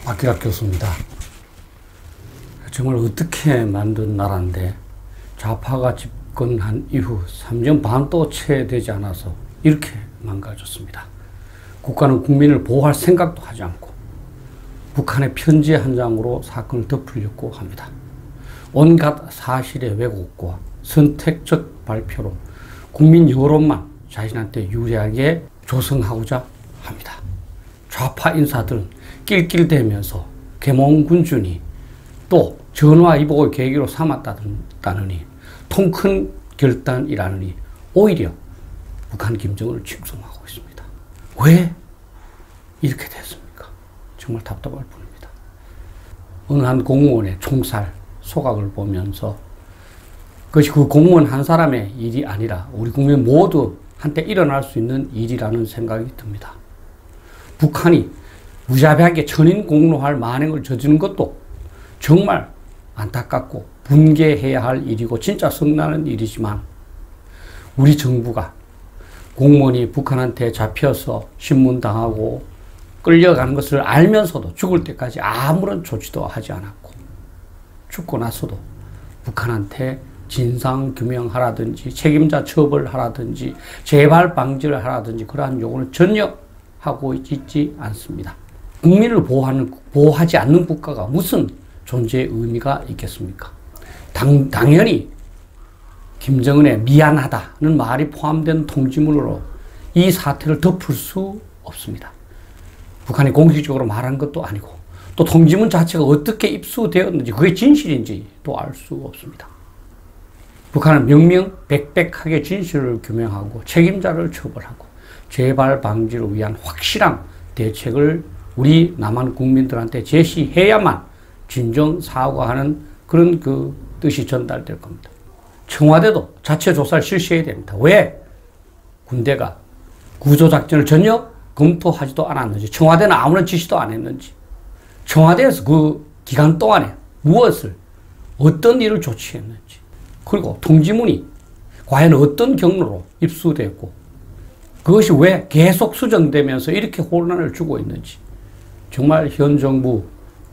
박기락 교수입니다. 정말 어떻게 만든 나라인데 좌파가 집권한 이후 3년 반도 채 되지 않아서 이렇게 망가졌습니다. 국가는 국민을 보호할 생각도 하지 않고 북한의 편지 한 장으로 사건을 덮으려고 합니다. 온갖 사실의 왜곡과 선택적 발표로 국민 여론만 자신한테 유리하게 조성하고자 합니다. 좌파 인사들은 낄낄대면서 계몽군준이 또 전화위복을 계기로 삼았다느니 통 큰 결단이라느니 오히려 북한 김정은을 칭송하고 있습니다. 왜 이렇게 됐습니까? 정말 답답할 뿐입니다. 어느 한 공무원의 총살 소각을 보면서 그것이 그 공무원 한 사람의 일이 아니라 우리 국민 모두 한때 일어날 수 있는 일이라는 생각이 듭니다. 북한이 무자비하게 천인공노할 만행을 저지른 것도 정말 안타깝고 분개해야 할 일이고 진짜 성나는 일이지만 우리 정부가 공무원이 북한한테 잡혀서 신문당하고 끌려가는 것을 알면서도 죽을 때까지 아무런 조치도 하지 않았고 죽고 나서도 북한한테 진상규명하라든지 책임자 처벌하라든지 재발 방지를 하라든지 그러한 요구를 전혀 하고 있지 않습니다. 국민을 보호하지 않는 국가가 무슨 존재의 의미가 있겠습니까? 당연히 김정은의 미안하다는 말이 포함된 통지문으로 이 사태를 덮을 수 없습니다. 북한이 공식적으로 말한 것도 아니고 또 통지문 자체가 어떻게 입수되었는지 그게 진실인지도 알 수 없습니다. 북한은 명명백백하게 진실을 규명하고 책임자를 처벌하고 재발 방지를 위한 확실한 대책을 우리 남한 국민들한테 제시해야만 진정 사과하는 그런 그 뜻이 전달될 겁니다. 청와대도 자체 조사를 실시해야 됩니다. 왜 군대가 구조작전을 전혀 검토하지도 않았는지, 청와대는 아무런 지시도 안 했는지, 청와대에서 그 기간 동안에 무엇을, 어떤 일을 조치했는지, 그리고 통지문이 과연 어떤 경로로 입수됐고, 그것이 왜 계속 수정되면서 이렇게 혼란을 주고 있는지, 정말 현 정부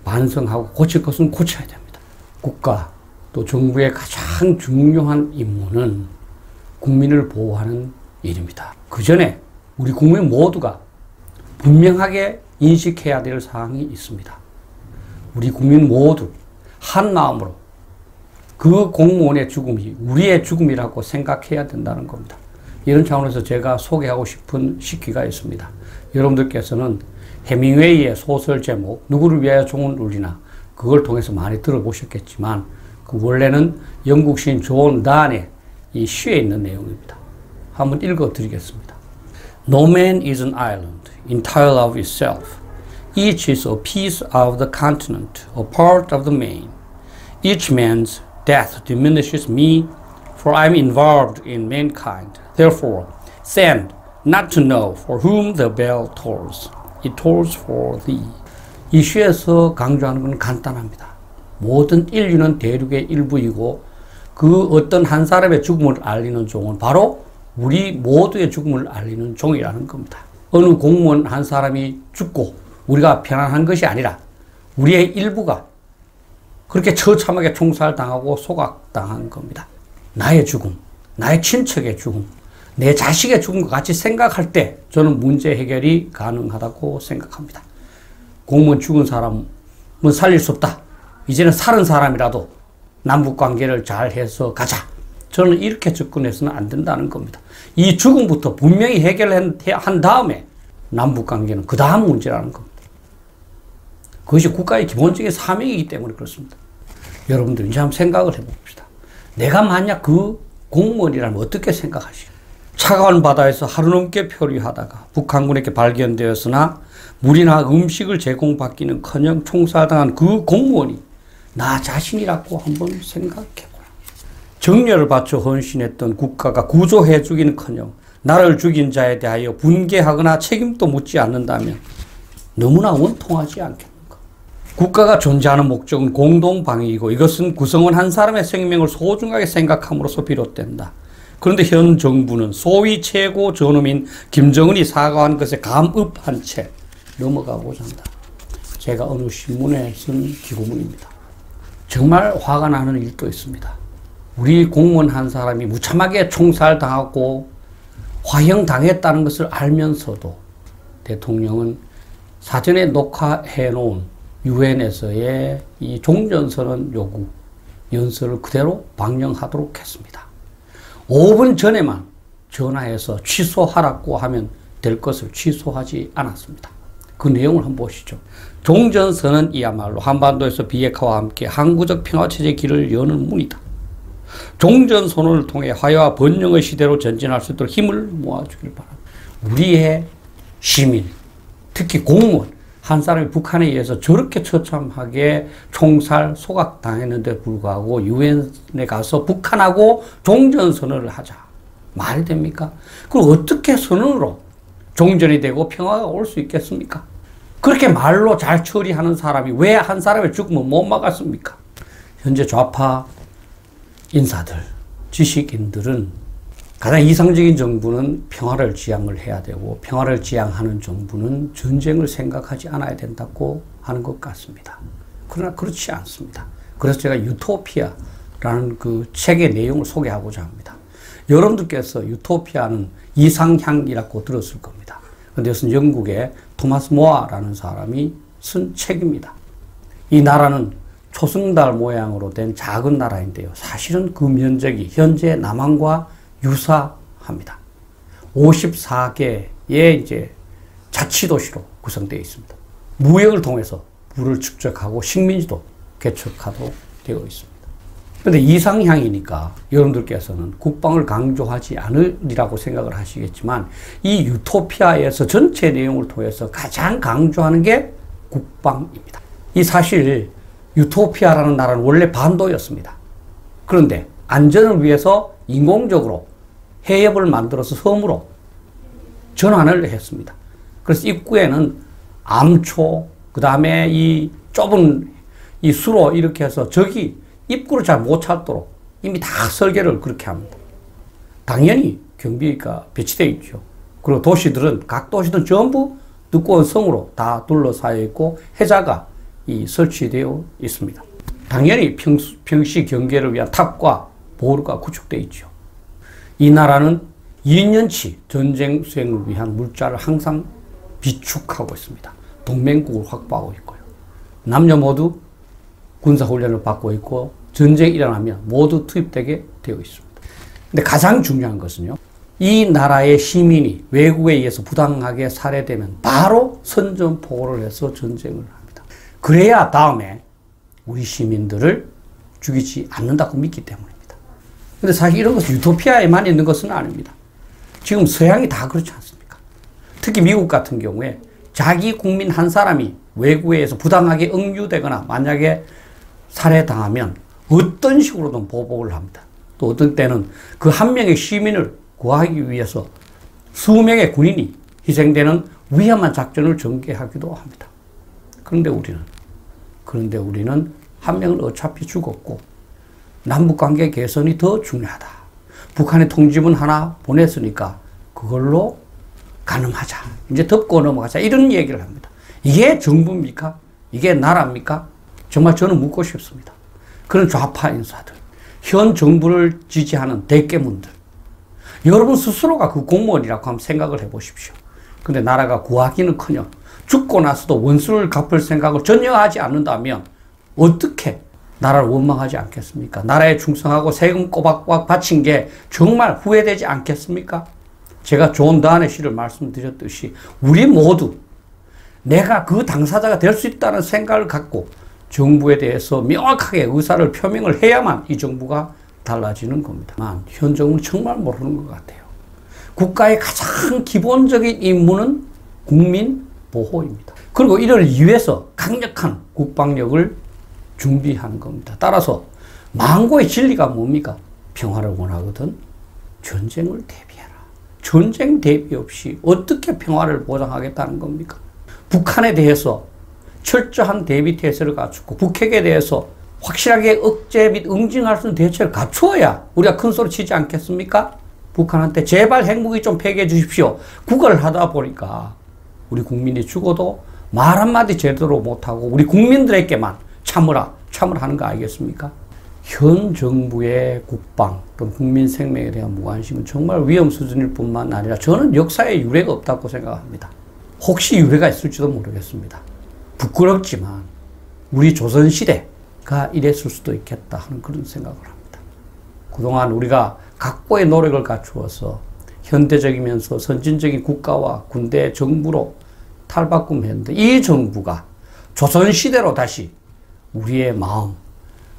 반성하고 고칠 것은 고쳐야 됩니다. 국가 또 정부의 가장 중요한 임무는 국민을 보호하는 일입니다. 그 전에 우리 국민 모두가 분명하게 인식해야 될 사항이 있습니다. 우리 국민 모두 한 마음으로 그 공무원의 죽음이 우리의 죽음이라고 생각해야 된다는 겁니다. 이런 차원에서 제가 소개하고 싶은 시기가 있습니다. 여러분들께서는 해밍웨이의 소설 제목 누구를 위하여 종은 울리나 그걸 통해서 많이 들어보셨겠지만 그 원래는 영국 시인 존 단의 이 시에 있는 내용입니다. 한번 읽어드리겠습니다. No man is an island, entire of itself. Each is a piece of the continent, a part of the main. Each man's death diminishes me, for I am involved in mankind. Therefore, stand not to know for whom the bell tolls. It tolls for thee. 이 시에서 강조하는 건 간단합니다. 모든 인류는 대륙의 일부이고 그 어떤 한 사람의 죽음을 알리는 종은 바로 우리 모두의 죽음을 알리는 종이라는 겁니다. 어느 공무원 한 사람이 죽고 우리가 편안한 것이 아니라 우리의 일부가 그렇게 처참하게 총살당하고 소각당한 겁니다. 나의 죽음, 나의 친척의 죽음, 내 자식의 죽음과 같이 생각할 때 저는 문제 해결이 가능하다고 생각합니다. 공무원 죽은 사람은 살릴 수 없다. 이제는 살은 사람이라도 남북관계를 잘 해서 가자. 저는 이렇게 접근해서는 안 된다는 겁니다. 이 죽음부터 분명히 해결한 다음에 남북관계는 그 다음 문제라는 겁니다. 그것이 국가의 기본적인 사명이기 때문에 그렇습니다. 여러분들 이제 한번 생각을 해봅시다. 내가 만약 그 공무원이라면 어떻게 생각하시겠어요? 차가운 바다에서 하루 넘게 표류하다가 북한군에게 발견되었으나 물이나 음식을 제공받기는커녕 총살당한 그 공무원이 나 자신이라고 한번 생각해보라. 정열을 바쳐 헌신했던 국가가 구조해 주기는커녕 나를 죽인 자에 대하여 분개하거나 책임도 묻지 않는다면 너무나 원통하지 않겠는가. 국가가 존재하는 목적은 공동방위이고 이것은 구성원 한 사람의 생명을 소중하게 생각함으로써 비롯된다. 그런데 현 정부는 소위 최고 존엄인 김정은이 사과한 것에 감읍한 채 넘어가고자 한다. 제가 어느 신문에 쓴 기고문입니다. 정말 화가 나는 일도 있습니다. 우리 공무원 한 사람이 무참하게 총살당하고 화형당했다는 것을 알면서도 대통령은 사전에 녹화해 놓은 유엔에서의 이 종전선언 요구 연설을 그대로 방영하도록 했습니다. 5분 전에만 전화해서 취소하라고 하면 될 것을 취소하지 않았습니다. 그 내용을 한번 보시죠. 종전선언이야말로 한반도에서 비핵화와 함께 항구적 평화체제의 길을 여는 문이다. 종전선언을 통해 화해와 번영의 시대로 전진할 수 있도록 힘을 모아주길 바랍니다. 우리의 시민, 특히 공무원 한 사람이 북한에 의해서 저렇게 처참하게 총살 소각당했는데 불구하고 유엔에 가서 북한하고 종전선언을 하자. 말이 됩니까? 그럼 어떻게 선언으로 종전이 되고 평화가 올 수 있겠습니까? 그렇게 말로 잘 처리하는 사람이 왜 한 사람의 죽음을 못 막았습니까? 현재 좌파 인사들, 지식인들은 가장 이상적인 정부는 평화를 지향을 해야 되고 평화를 지향하는 정부는 전쟁을 생각하지 않아야 된다고 하는 것 같습니다. 그러나 그렇지 않습니다. 그래서 제가 유토피아라는 그 책의 내용을 소개하고자 합니다. 여러분들께서 유토피아는 이상향이라고 들었을 겁니다. 그런데 이것은 영국의 토마스 모아라는 사람이 쓴 책입니다. 이 나라는 초승달 모양으로 된 작은 나라인데요. 사실은 그 면적이 현재 남한과 유사합니다. 54개의 이제 자치도시로 구성되어 있습니다. 무역을 통해서 물을 축적하고 식민지도 개척하도록 되어 있습니다. 그런데 이상향이니까 여러분들께서는 국방을 강조하지 않으리라고 생각을 하시겠지만 이 유토피아에서 전체 내용을 통해서 가장 강조하는 게 국방입니다. 이 사실 유토피아라는 나라는 원래 반도였습니다. 그런데 안전을 위해서 인공적으로 해협을 만들어서 섬으로 전환을 했습니다. 그래서 입구에는 암초, 그 다음에 이 좁은 이 수로 이렇게 해서 적이 입구를 잘 못 찾도록 이미 다 설계를 그렇게 합니다. 당연히 경비가 배치되어 있죠. 그리고 도시들은, 각 도시들은 전부 두꺼운 성으로 다 둘러싸여 있고 해자가 설치되어 있습니다. 당연히 평시 경계를 위한 탑과 보루가 구축되어 있죠. 이 나라는 2년치 전쟁 수행을 위한 물자를 항상 비축하고 있습니다. 동맹국을 확보하고 있고요. 남녀 모두 군사훈련을 받고 있고 전쟁이 일어나면 모두 투입되게 되어 있습니다. 근데 가장 중요한 것은요. 이 나라의 시민이 외국에 의해서 부당하게 살해되면 바로 선전포고를 해서 전쟁을 합니다. 그래야 다음에 우리 시민들을 죽이지 않는다고 믿기 때문입니다. 근데 사실 이런 것은 유토피아에만 있는 것은 아닙니다. 지금 서양이 다 그렇지 않습니까? 특히 미국 같은 경우에 자기 국민 한 사람이 외국에 의해서 부당하게 억류되거나 만약에 살해당하면 어떤 식으로든 보복을 합니다. 또 어떤 때는 그 한 명의 시민을 구하기 위해서 수명의 군인이 희생되는 위험한 작전을 전개하기도 합니다. 그런데 우리는 한 명은 어차피 죽었고 남북관계 개선이 더 중요하다. 북한의 통지문 하나 보냈으니까 그걸로 가늠하자. 이제 덮고 넘어가자. 이런 얘기를 합니다. 이게 정부입니까? 이게 나라입니까? 정말 저는 묻고 싶습니다. 그런 좌파 인사들, 현 정부를 지지하는 대깨문들, 여러분 스스로가 그 공무원이라고 한번 생각을 해보십시오. 근데 나라가 구하기는커녕 죽고 나서도 원수를 갚을 생각을 전혀 하지 않는다면 어떻게 나라를 원망하지 않겠습니까? 나라에 충성하고 세금 꼬박꼬박 바친 게 정말 후회되지 않겠습니까? 제가 존 다은의 시를 말씀드렸듯이 우리 모두 내가 그 당사자가 될 수 있다는 생각을 갖고 정부에 대해서 명확하게 의사를 표명을 해야만 이 정부가 달라지는 겁니다. 현 정부는 정말 모르는 것 같아요. 국가의 가장 기본적인 임무는 국민 보호입니다. 그리고 이를 위해서 강력한 국방력을 준비하는 겁니다. 따라서 망고의 진리가 뭡니까? 평화를 원하거든 전쟁을 대비해라. 전쟁 대비 없이 어떻게 평화를 보장하겠다는 겁니까? 북한에 대해서 철저한 대비 태세를 갖추고 북핵에 대해서 확실하게 억제 및 응징할 수 있는 대책을 갖추어야 우리가 큰 소리 치지 않겠습니까? 북한한테 제발 핵무기 좀 폐기해 주십시오. 구걸을 하다 보니까 우리 국민이 죽어도 말 한마디 제대로 못하고 우리 국민들에게만 참으라 하는 거 아니겠습니까? 현 정부의 국방 또는 국민 생명에 대한 무관심은 정말 위험 수준일 뿐만 아니라 저는 역사에 유례가 없다고 생각합니다. 혹시 유례가 있을지도 모르겠습니다. 부끄럽지만 우리 조선시대가 이랬을 수도 있겠다 하는 그런 생각을 합니다. 그동안 우리가 각고의 노력을 갖추어서 현대적이면서 선진적인 국가와 군대 정부로 탈바꿈했는데 이 정부가 조선시대로 다시 우리의 마음,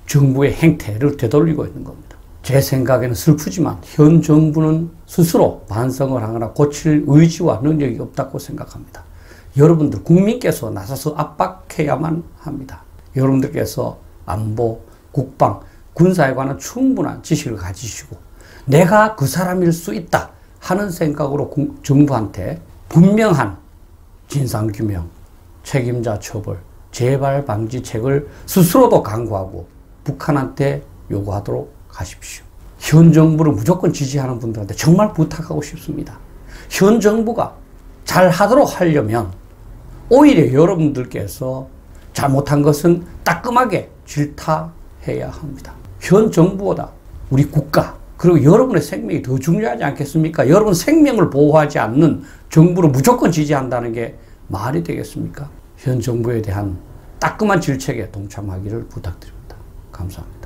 정부의 행태를 되돌리고 있는 겁니다. 제 생각에는 슬프지만 현 정부는 스스로 반성을 하거나 고칠 의지와 능력이 없다고 생각합니다. 여러분들 국민께서 나서서 압박해야만 합니다. 여러분들께서 안보, 국방, 군사에 관한 충분한 지식을 가지시고 내가 그 사람일 수 있다 하는 생각으로 정부한테 분명한 진상규명, 책임자 처벌, 재발 방지책을 스스로도 강구하고 북한한테 요구하도록 하십시오. 현 정부를 무조건 지지하는 분들한테 정말 부탁하고 싶습니다. 현 정부가 잘하도록 하려면 오히려 여러분들께서 잘못한 것은 따끔하게 질타해야 합니다. 현 정부보다 우리 국가 그리고 여러분의 생명이 더 중요하지 않겠습니까? 여러분 생명을 보호하지 않는 정부를 무조건 지지한다는 게 말이 되겠습니까? 현 정부에 대한 따끔한 질책에 동참하기를 부탁드립니다. 감사합니다.